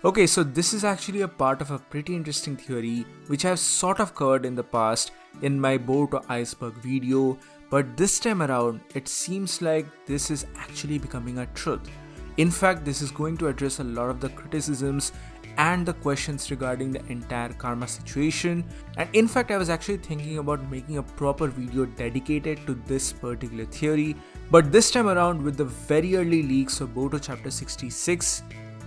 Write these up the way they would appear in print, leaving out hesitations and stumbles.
Okay, so this is actually a part of a pretty interesting theory which I've sort of covered in the past in my Boruto iceberg video, but this time around it seems like this is actually becoming a truth. In fact, this is going to address a lot of the criticisms and the questions regarding the entire karma situation, and in fact I was actually thinking about making a proper video dedicated to this particular theory, but this time around with the very early leaks of Boruto chapter 66,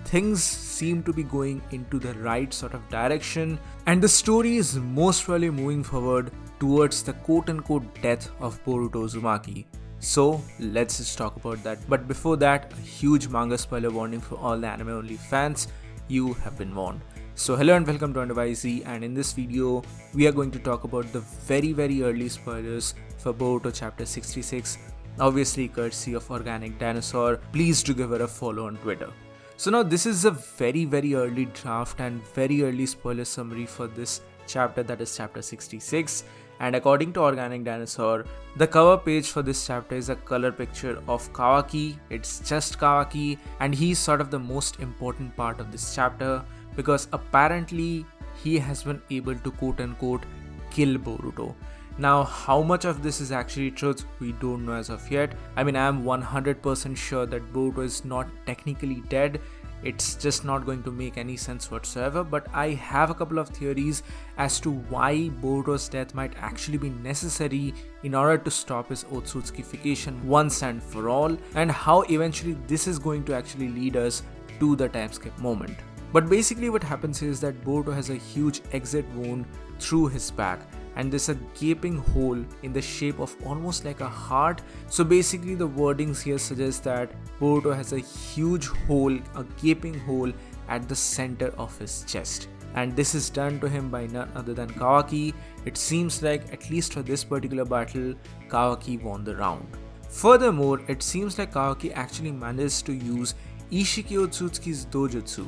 things seem to be going into the right sort of direction, and the story is most probably moving forward towards the quote-unquote death of Boruto Uzumaki. So let's just talk about that. But before that, a huge manga spoiler warning for all the anime only fans. You have been warned. So hello and welcome to WhyZ, and in this video we are going to talk about the very early spoilers for Boruto chapter 66, obviously courtesy of Organic Dinosaur. Please do give her a follow on Twitter. So now this is a very early draft and very early spoiler summary for this chapter, that is chapter 66, and according to Organic Dinosaur, the cover page for this chapter is a color picture of KAWAKI. It's just KAWAKI, and he's sort of the most important part of this chapter because apparently he has been able to quote-unquote kill Boruto. Now, how much of this is actually truth, we don't know as of yet. I mean, I am 100% sure that Boruto is not technically dead. It's just not going to make any sense whatsoever, but I have a couple of theories as to why Boruto's death might actually be necessary in order to stop his Otsutsukification once and for all, and how eventually this is going to actually lead us to the time skip moment. But basically what happens is that Boruto has a huge exit wound through his back, and there's a gaping hole in the shape of almost like a heart. So basically the wordings here suggest that Boruto has a huge hole, a gaping hole at the center of his chest, and this is done to him by none other than KAWAKI. It seems like, at least for this particular battle, KAWAKI won the round. Furthermore, it seems like KAWAKI actually managed to use Ishiki Otsutsuki's dojutsu.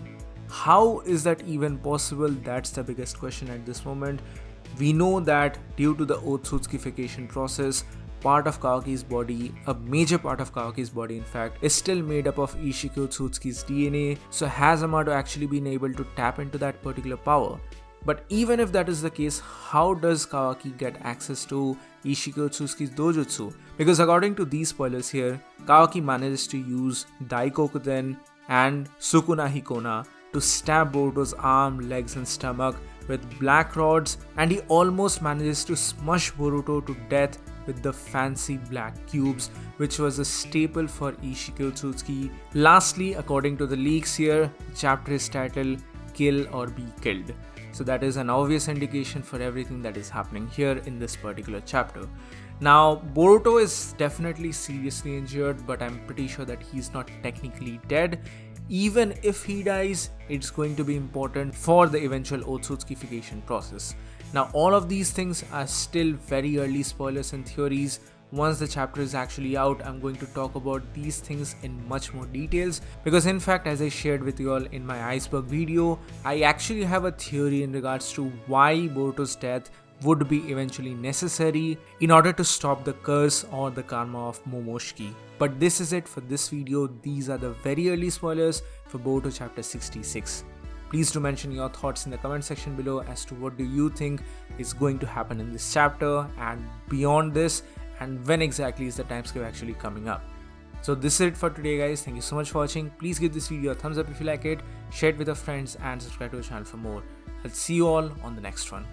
How is that even possible? That's the biggest question at this moment. We know that due to the Otsutsukification process, part of KAWAKI's body, a major part of KAWAKI's body in fact, is still made up of Ishiki Otsutsuki's DNA, so has Amato actually been able to tap into that particular power? But even if that is the case, how does KAWAKI get access to Ishiki Otsutsuki's dojutsu? Because according to these spoilers here, KAWAKI manages to use Daikokuden and Sukuna Hikona to stab Boruto's arm, legs and stomach with black rods, and he almost manages to smush Boruto to death with the fancy black cubes, which was a staple for Ishiki Otsutsuki. Lastly, according to the leaks here, the chapter is titled Kill or Be Killed. So that is an obvious indication for everything that is happening here in this particular chapter. Now, Boruto is definitely seriously injured, but I'm pretty sure that he's not technically dead. Even if he dies, it's going to be important for the eventual Otsutsukification process. Now, all of these things are still very early spoilers and theories. Once the chapter is actually out, I'm going to talk about these things in much more details, because in fact, as I shared with you all in my iceberg video, I actually have a theory in regards to why Boruto's death would be eventually necessary in order to stop the curse or the karma of Momoshiki. But this is it for this video. These are the very early spoilers for Boruto chapter 66. Please do mention your thoughts in the comment section below as to what do you think is going to happen in this chapter and beyond this, and when exactly is the time skip actually coming up. So this is it for today guys. Thank you so much for watching. Please give this video a thumbs up if you like it, share it with your friends and subscribe to the channel for more. I'll see you all on the next one.